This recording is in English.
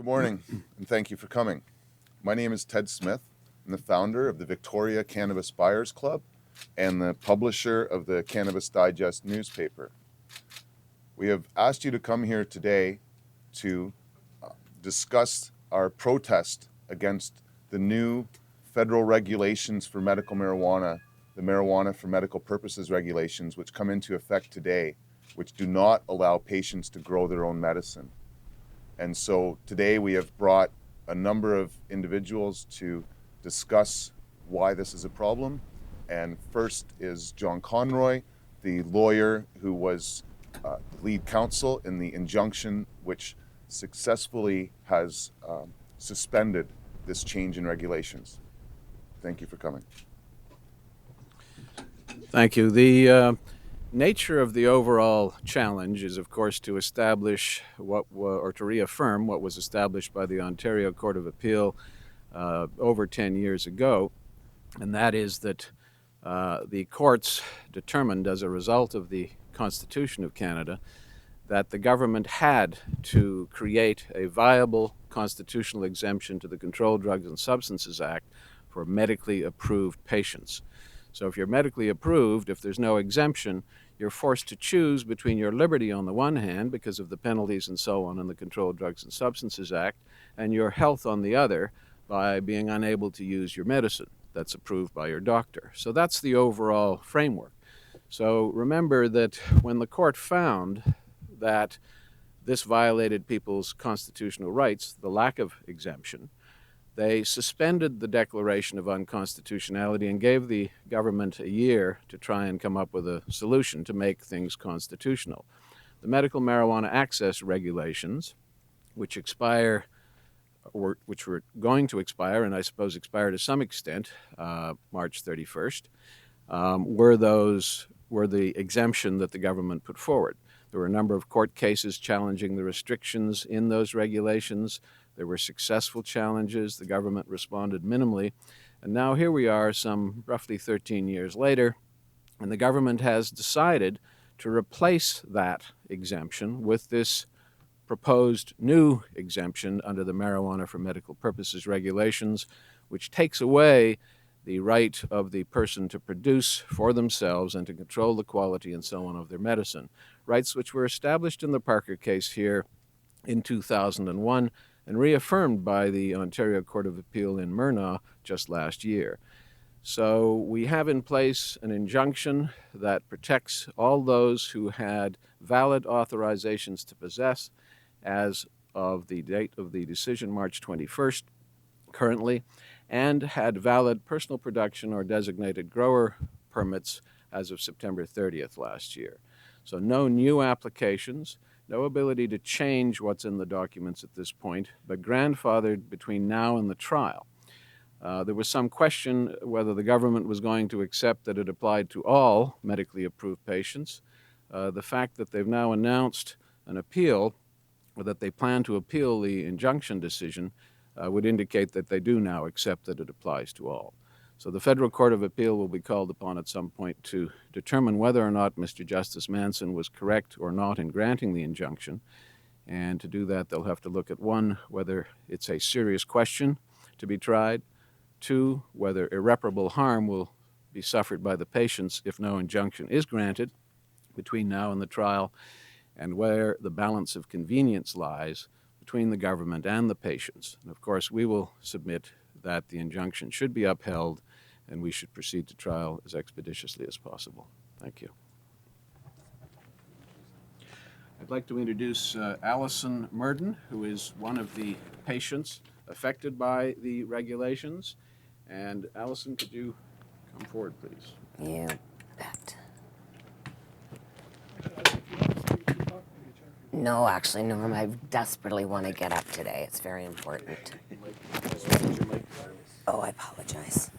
morning, and thank you for coming. My name is Ted Smith. I'm the founder of the Victoria Cannabis Buyers Club and the publisher of the Cannabis Digest newspaper. We have asked you to come here today to discuss our protest against the new federal regulations for medical marijuana, the Marijuana for Medical Purposes regulations, which come into effect today, which do not allow patients to grow their own medicine. And so today we have brought a number of individuals to discuss why this is a problem. And first is John Conroy, the lawyer who was lead counsel in the injunction which successfully has suspended this change in regulations. Thank you for coming. Thank you. The nature of the overall challenge is, of course, to establish or to reaffirm what was established by the Ontario Court of Appeal over 10 years ago, and that is that the courts determined as a result of the Constitution of Canada that the government had to create a viable constitutional exemption to the Controlled Drugs and Substances Act for medically approved patients. So if you're medically approved, if there's no exemption, you're forced to choose between your liberty on the one hand, because of the penalties and so on in the Controlled Drugs and Substances Act, and your health on the other by being unable to use your medicine that's approved by your doctor. So that's the overall framework. So remember that when the court found that this violated people's constitutional rights, the lack of exemption, they suspended the declaration of unconstitutionality and gave the government a year to try and come up with a solution to make things constitutional. The medical marijuana access regulations, which expire, or which were going to expire, and I suppose expire to some extent, March 31st, were the exemption that the government put forward. There were a number of court cases challenging the restrictions in those regulations. There were successful challenges. The government responded minimally. And now here we are some roughly 13 years later, and the government has decided to replace that exemption with this proposed new exemption under the Marijuana for Medical Purposes regulations, which takes away the right of the person to produce for themselves and to control the quality and so on of their medicine, rights which were established in the Parker case here in 2001 and reaffirmed by the Ontario Court of Appeal in Murnaugh just last year. So we have in place an injunction that protects all those who had valid authorizations to possess as of the date of the decision, March 21st, currently, and had valid personal production or designated grower permits as of September 30th last year. So no new applications, no ability to change what's in the documents at this point, but grandfathered between now and the trial. There was some question whether the government was going to accept that it applied to all medically approved patients. The fact that they've now announced an appeal, or that they plan to appeal the injunction decision, would indicate that they do now accept that it applies to all. So the Federal Court of Appeal will be called upon at some point to determine whether or not Mr. Justice Manson was correct or not in granting the injunction. And to do that, they'll have to look at, one, whether it's a serious question to be tried, two, whether irreparable harm will be suffered by the patients if no injunction is granted between now and the trial, and where the balance of convenience lies between the government and the patients. And of course, we will submit that the injunction should be upheld and we should proceed to trial as expeditiously as possible. Thank you. I'd like to introduce Allison Murden, who is one of the patients affected by the regulations. And Allison, could you come forward, please? You bet. No, actually, Norm, I desperately want to get up today. It's very important. Oh, I apologize.